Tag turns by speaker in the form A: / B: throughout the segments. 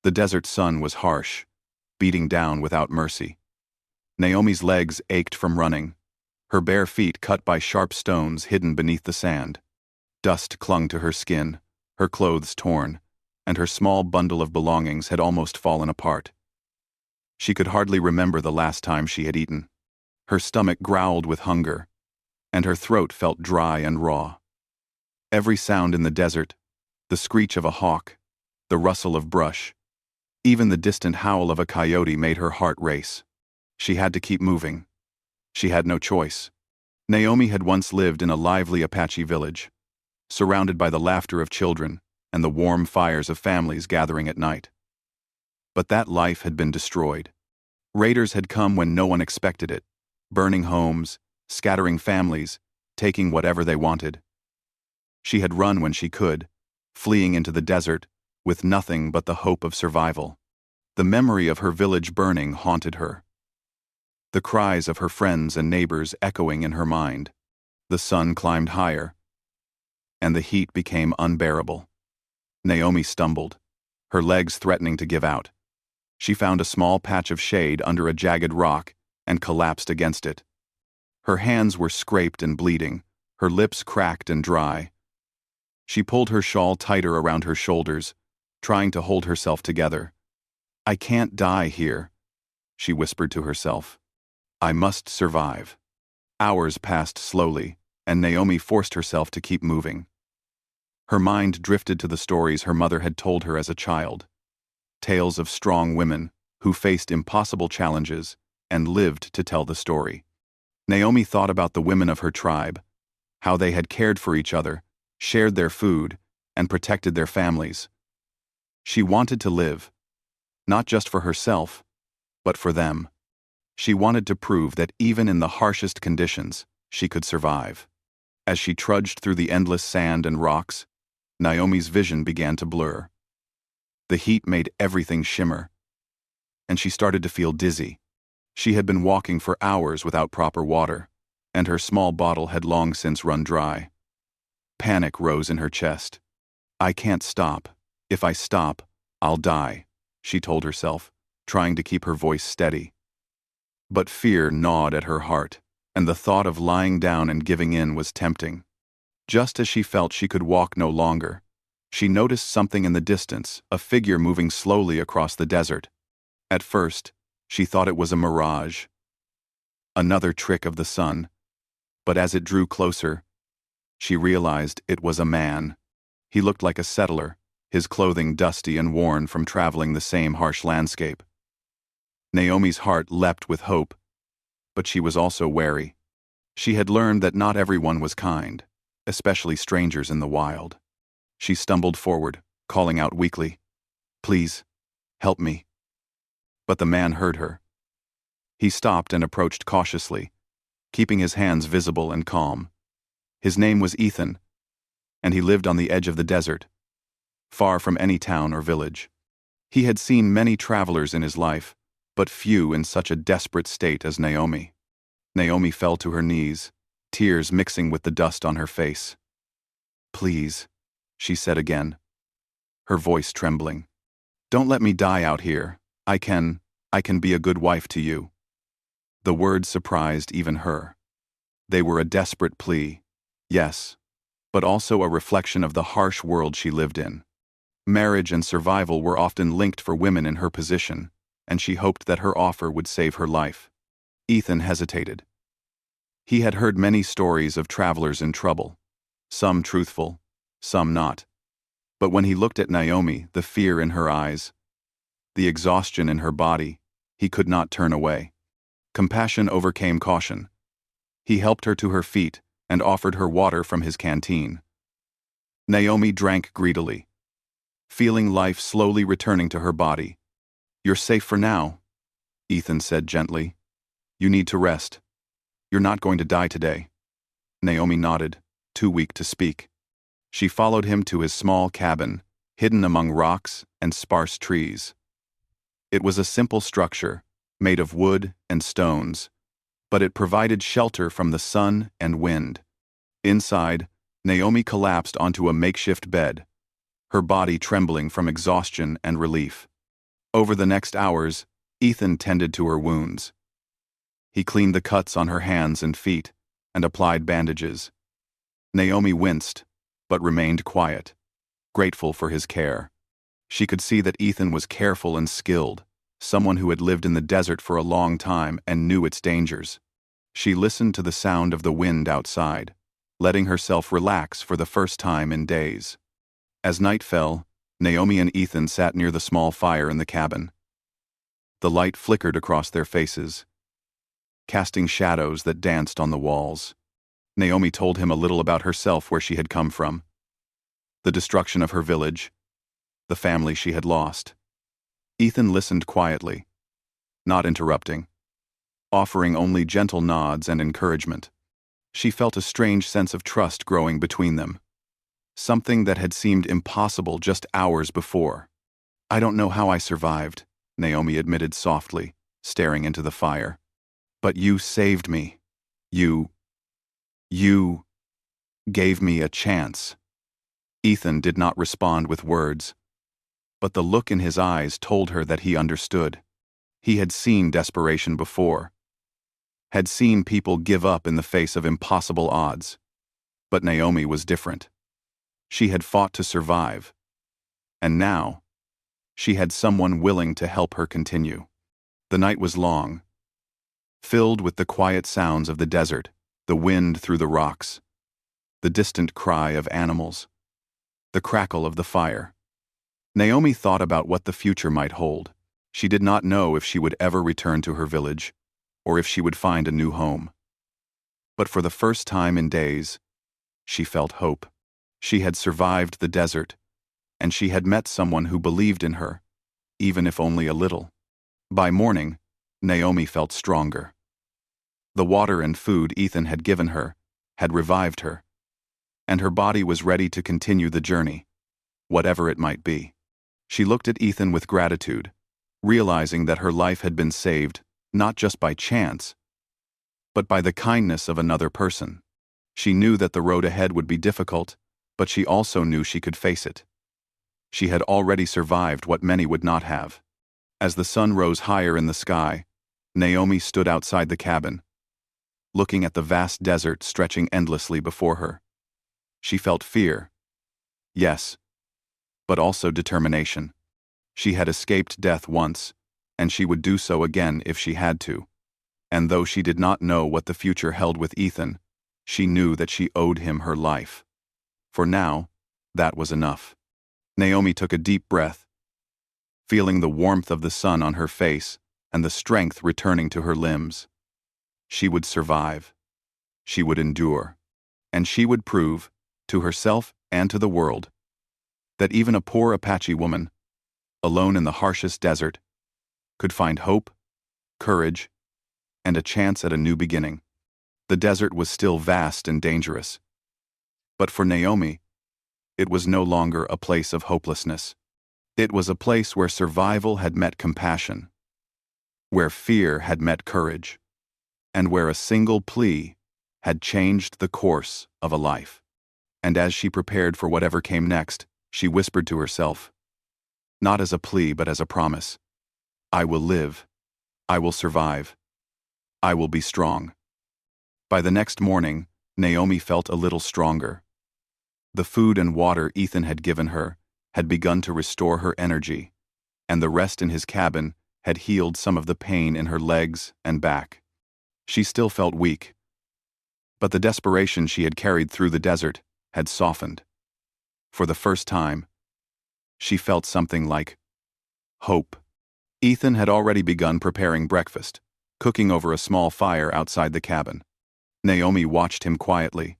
A: The desert sun was harsh, beating down without mercy. Naomi's legs ached from running, her bare feet cut by sharp stones hidden beneath the sand. Dust clung to her skin, her clothes torn, and her small bundle of belongings had almost fallen apart. She could hardly remember the last time she had eaten. Her stomach growled with hunger, and her throat felt dry and raw. Every sound in the desert, the screech of a hawk, the rustle of brush, even the distant howl of a coyote made her heart race. She had to keep moving. She had no choice. Naomi had once lived in a lively Apache village, surrounded by the laughter of children and the warm fires of families gathering at night. But that life had been destroyed. Raiders had come when no one expected it, burning homes, scattering families, taking whatever they wanted. She had run when she could, fleeing into the desert, with nothing but the hope of survival. The memory of her village burning haunted her, the cries of her friends and neighbors echoing in her mind. The sun climbed higher, and the heat became unbearable. Naomi stumbled, her legs threatening to give out. She found a small patch of shade under a jagged rock and collapsed against it. Her hands were scraped and bleeding, her lips cracked and dry. She pulled her shawl tighter around her shoulders, trying to hold herself together. "I can't die here," she whispered to herself. "I must survive." Hours passed slowly, and Naomi forced herself to keep moving. Her mind drifted to the stories her mother had told her as a child. Tales of strong women who faced impossible challenges and lived to tell the story. Naomi thought about the women of her tribe, how they had cared for each other, shared their food, and protected their families. She wanted to live, not just for herself, but for them. She wanted to prove that even in the harshest conditions, she could survive. As she trudged through the endless sand and rocks, Naomi's vision began to blur. The heat made everything shimmer, and she started to feel dizzy. She had been walking for hours without proper water, and her small bottle had long since run dry. Panic rose in her chest. "I can't stop. If I stop, I'll die," she told herself, trying to keep her voice steady. But fear gnawed at her heart, and the thought of lying down and giving in was tempting. Just as she felt she could walk no longer, she noticed something in the distance, a figure moving slowly across the desert. At first, she thought it was a mirage, another trick of the sun, but as it drew closer, she realized it was a man. He looked like a settler, his clothing dusty and worn from traveling the same harsh landscape. Naomi's heart leapt with hope, but she was also wary. She had learned that not everyone was kind, especially strangers in the wild. She stumbled forward, calling out weakly, "Please, help me." But the man heard her. He stopped and approached cautiously, keeping his hands visible and calm. His name was Ethan, and he lived on the edge of the desert, far from any town or village. He had seen many travelers in his life, but few in such a desperate state as Naomi. Naomi fell to her knees, tears mixing with the dust on her face. "Please," she said again, her voice trembling. "Don't let me die out here. I can be a good wife to you." The words surprised even her. They were a desperate plea, yes, but also a reflection of the harsh world she lived in. Marriage and survival were often linked for women in her position, and she hoped that her offer would save her life. Ethan hesitated. He had heard many stories of travelers in trouble, some truthful, some not. But when he looked at Naomi, the fear in her eyes, the exhaustion in her body, he could not turn away. Compassion overcame caution. He helped her to her feet and offered her water from his canteen. Naomi drank greedily, feeling life slowly returning to her body. "You're safe for now," Ethan said gently. "You need to rest. You're not going to die today." Naomi nodded, too weak to speak. She followed him to his small cabin, hidden among rocks and sparse trees. It was a simple structure, made of wood and stones, but it provided shelter from the sun and wind. Inside, Naomi collapsed onto a makeshift bed, her body trembling from exhaustion and relief. Over the next hours, Ethan tended to her wounds. He cleaned the cuts on her hands and feet and applied bandages. Naomi winced, but remained quiet, grateful for his care. She could see that Ethan was careful and skilled, someone who had lived in the desert for a long time and knew its dangers. She listened to the sound of the wind outside, letting herself relax for the first time in days. As night fell, Naomi and Ethan sat near the small fire in the cabin. The light flickered across their faces, casting shadows that danced on the walls. Naomi told him a little about herself, where she had come from, the destruction of her village, the family she had lost. Ethan listened quietly, not interrupting, offering only gentle nods and encouragement. She felt a strange sense of trust growing between them, something that had seemed impossible just hours before. "I don't know how I survived," Naomi admitted softly, staring into the fire. "But you saved me. You gave me a chance." Ethan did not respond with words, but the look in his eyes told her that he understood. He had seen desperation before, had seen people give up in the face of impossible odds. But Naomi was different. She had fought to survive, and now she had someone willing to help her continue. The night was long, filled with the quiet sounds of the desert, the wind through the rocks, the distant cry of animals, the crackle of the fire. Naomi thought about what the future might hold. She did not know if she would ever return to her village, or if she would find a new home. But for the first time in days, she felt hope. She had survived the desert, and she had met someone who believed in her, even if only a little. By morning, Naomi felt stronger. The water and food Ethan had given her had revived her, and her body was ready to continue the journey, whatever it might be. She looked at Ethan with gratitude, realizing that her life had been saved not just by chance, but by the kindness of another person. She knew that the road ahead would be difficult, but she also knew she could face it. She had already survived what many would not have. As the sun rose higher in the sky, Naomi stood outside the cabin, looking at the vast desert stretching endlessly before her. She felt fear, yes, but also determination. She had escaped death once, and she would do so again if she had to. And though she did not know what the future held with Ethan, she knew that she owed him her life. For now, that was enough. Naomi took a deep breath, feeling the warmth of the sun on her face and the strength returning to her limbs. She would survive. She would endure. And she would prove, to herself and to the world, that even a poor Apache woman, alone in the harshest desert, could find hope, courage, and a chance at a new beginning. The desert was still vast and dangerous. But for Naomi, it was no longer a place of hopelessness. It was a place where survival had met compassion, where fear had met courage, and where a single plea had changed the course of a life. And as she prepared for whatever came next, she whispered to herself, not as a plea but as a promise, "I will live. I will survive. I will be strong." By the next morning, Naomi felt a little stronger. The food and water Ethan had given her had begun to restore her energy, and the rest in his cabin had healed some of the pain in her legs and back. She still felt weak, but the desperation she had carried through the desert had softened. For the first time, she felt something like hope. Ethan had already begun preparing breakfast, cooking over a small fire outside the cabin. Naomi watched him quietly,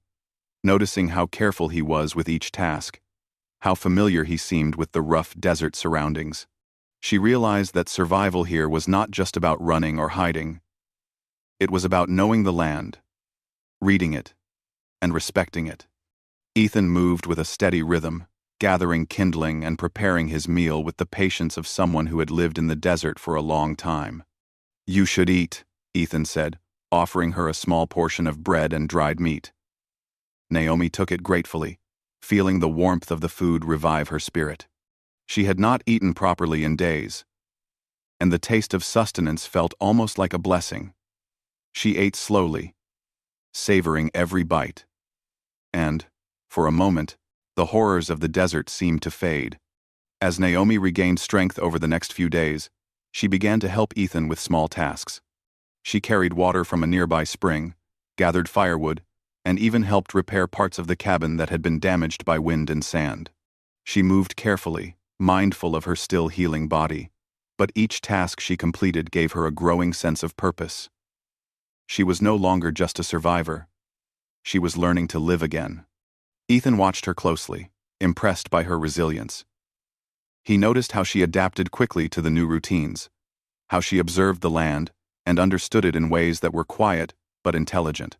A: noticing how careful he was with each task, how familiar he seemed with the rough desert surroundings. She realized that survival here was not just about running or hiding. It was about knowing the land, reading it, and respecting it. Ethan moved with a steady rhythm, gathering kindling and preparing his meal with the patience of someone who had lived in the desert for a long time. "You should eat," Ethan said, offering her a small portion of bread and dried meat. Naomi took it gratefully, feeling the warmth of the food revive her spirit. She had not eaten properly in days, and the taste of sustenance felt almost like a blessing. She ate slowly, savoring every bite. And, for a moment, the horrors of the desert seemed to fade. As Naomi regained strength over the next few days, she began to help Ethan with small tasks. She carried water from a nearby spring, gathered firewood, and even helped repair parts of the cabin that had been damaged by wind and sand. She moved carefully, mindful of her still healing body, but each task she completed gave her a growing sense of purpose. She was no longer just a survivor. She was learning to live again. Ethan watched her closely, impressed by her resilience. He noticed how she adapted quickly to the new routines, how she observed the land and understood it in ways that were quiet but intelligent.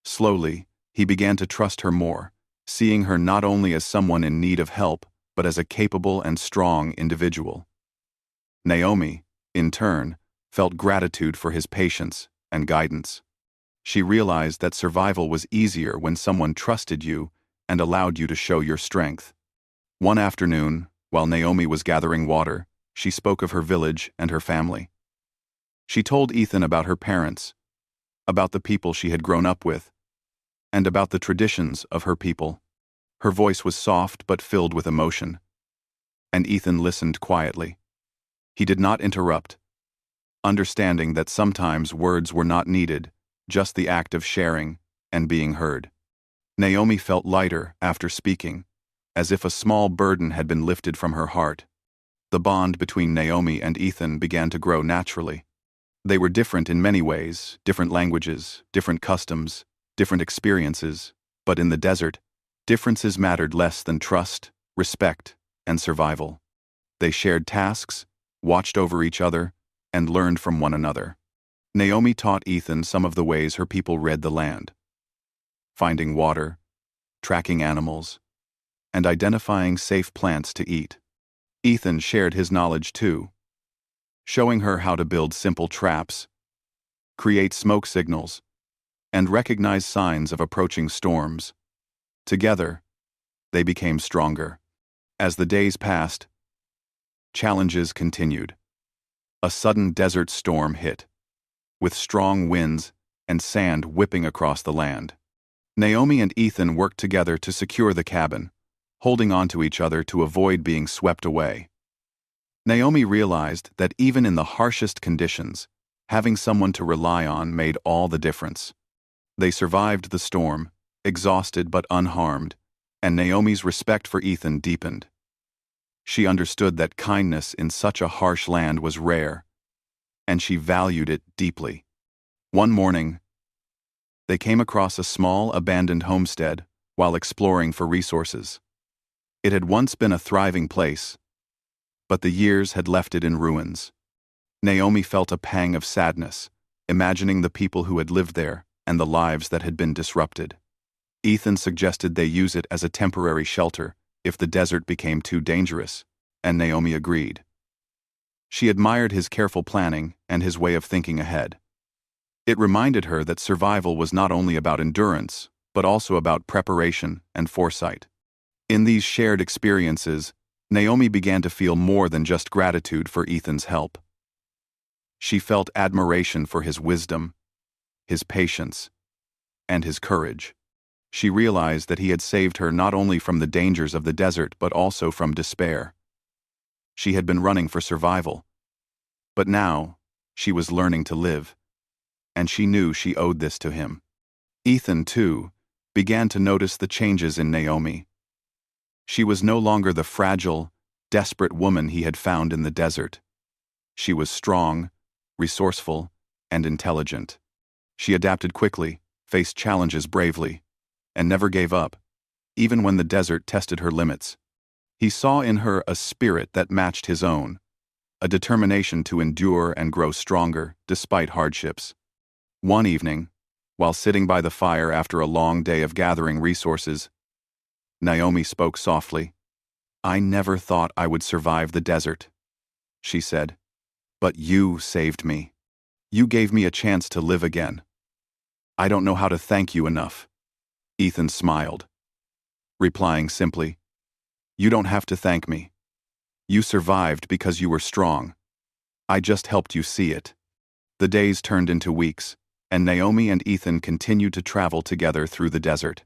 A: Slowly, he began to trust her more, seeing her not only as someone in need of help, but as a capable and strong individual. Naomi, in turn, felt gratitude for his patience and guidance. She realized that survival was easier when someone trusted you and allowed you to show your strength. One afternoon, while Naomi was gathering water, she spoke of her village and her family. She told Ethan about her parents, about the people she had grown up with, and about the traditions of her people. Her voice was soft but filled with emotion, and Ethan listened quietly. He did not interrupt, understanding that sometimes words were not needed, just the act of sharing and being heard. Naomi felt lighter after speaking, as if a small burden had been lifted from her heart. The bond between Naomi and Ethan began to grow naturally. They were different in many ways, different languages, different customs, different experiences, but in the desert, differences mattered less than trust, respect, and survival. They shared tasks, watched over each other, and learned from one another. Naomi taught Ethan some of the ways her people read the land: finding water, tracking animals, and identifying safe plants to eat. Ethan shared his knowledge too, showing her how to build simple traps, create smoke signals, and recognize signs of approaching storms. Together, they became stronger. As the days passed, challenges continued. A sudden desert storm hit, with strong winds and sand whipping across the land. Naomi and Ethan worked together to secure the cabin, holding on to each other to avoid being swept away. Naomi realized that even in the harshest conditions, having someone to rely on made all the difference. They survived the storm, exhausted but unharmed, and Naomi's respect for Ethan deepened. She understood that kindness in such a harsh land was rare, and she valued it deeply. One morning, they came across a small, abandoned homestead while exploring for resources. It had once been a thriving place, but the years had left it in ruins. Naomi felt a pang of sadness, imagining the people who had lived there and the lives that had been disrupted. Ethan suggested they use it as a temporary shelter if the desert became too dangerous, and Naomi agreed. She admired his careful planning and his way of thinking ahead. It reminded her that survival was not only about endurance, but also about preparation and foresight. In these shared experiences, Naomi began to feel more than just gratitude for Ethan's help. She felt admiration for his wisdom, his patience, and his courage. She realized that he had saved her not only from the dangers of the desert but also from despair. She had been running for survival, but now she was learning to live, and she knew she owed this to him. Ethan, too, began to notice the changes in Naomi. She was no longer the fragile, desperate woman he had found in the desert. She was strong, resourceful, and intelligent. She adapted quickly, faced challenges bravely, and never gave up, even when the desert tested her limits. He saw in her a spirit that matched his own, a determination to endure and grow stronger despite hardships. One evening, while sitting by the fire after a long day of gathering resources, Naomi spoke softly. "I never thought I would survive the desert," she said. "But you saved me. You gave me a chance to live again. I don't know how to thank you enough." Ethan smiled, replying simply, "You don't have to thank me. You survived because you were strong. I just helped you see it." The days turned into weeks, and Naomi and Ethan continued to travel together through the desert.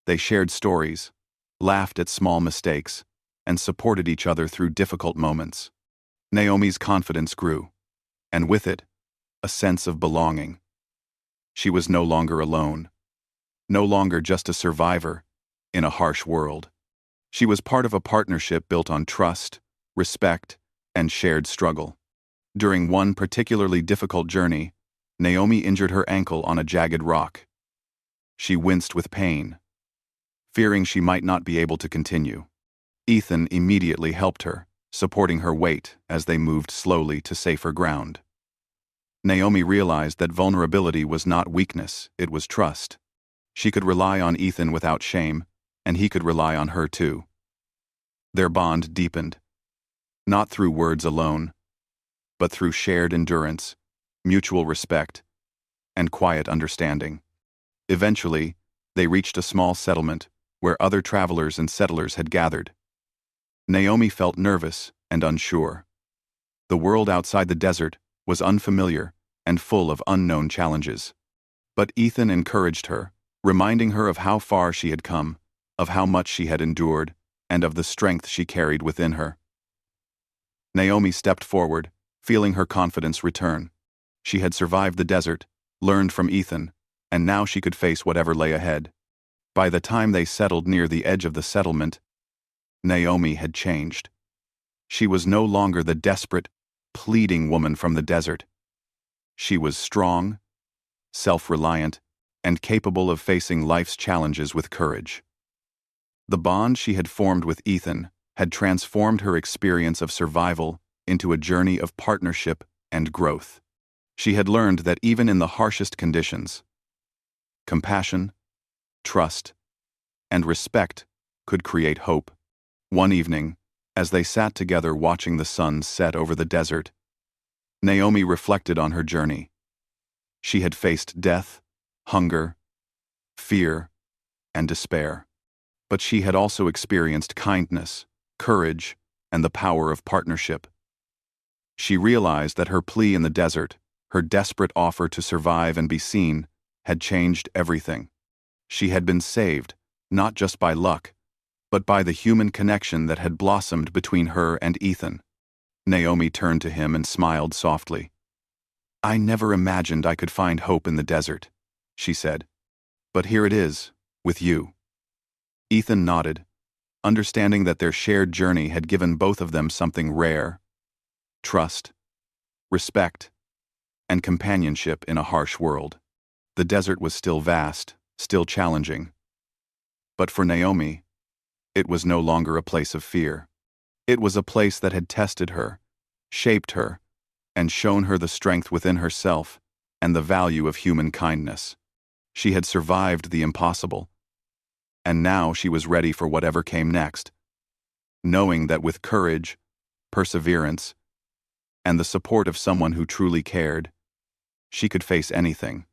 A: They shared stories, laughed at small mistakes, and supported each other through difficult moments. Naomi's confidence grew, and with it, a sense of belonging. She was no longer alone, no longer just a survivor in a harsh world. She was part of a partnership built on trust, respect, and shared struggle. During one particularly difficult journey, Naomi injured her ankle on a jagged rock. She winced with pain, fearing she might not be able to continue. Ethan immediately helped her, supporting her weight as they moved slowly to safer ground. Naomi realized that vulnerability was not weakness, it was trust. She could rely on Ethan without shame, and he could rely on her too. Their bond deepened, not through words alone, but through shared endurance, mutual respect, and quiet understanding. Eventually, they reached a small settlement where other travelers and settlers had gathered. Naomi felt nervous and unsure. The world outside the desert was unfamiliar and full of unknown challenges. But Ethan encouraged her, reminding her of how far she had come, of how much she had endured, and of the strength she carried within her. Naomi stepped forward, feeling her confidence return. She had survived the desert, learned from Ethan, and now she could face whatever lay ahead. By the time they settled near the edge of the settlement, Naomi had changed. She was no longer the desperate, pleading woman from the desert. She was strong, self-reliant, and capable of facing life's challenges with courage. The bond she had formed with Ethan had transformed her experience of survival into a journey of partnership and growth. She had learned that even in the harshest conditions, compassion, trust, and respect could create hope. One evening, as they sat together watching the sun set over the desert, Naomi reflected on her journey. She had faced death, hunger, fear, and despair. But she had also experienced kindness, courage, and the power of partnership. She realized that her plea in the desert, her desperate offer to survive and be seen, had changed everything. She had been saved, not just by luck, but by the human connection that had blossomed between her and Ethan. Naomi turned to him and smiled softly. "I never imagined I could find hope in the desert," she said. "But here it is, with you." Ethan nodded, understanding that their shared journey had given both of them something rare: trust, respect, and companionship in a harsh world. The desert was still vast, still challenging. But for Naomi, it was no longer a place of fear. It was a place that had tested her, shaped her, and shown her the strength within herself and the value of human kindness. She had survived the impossible, and now she was ready for whatever came next, knowing that with courage, perseverance, and the support of someone who truly cared, she could face anything.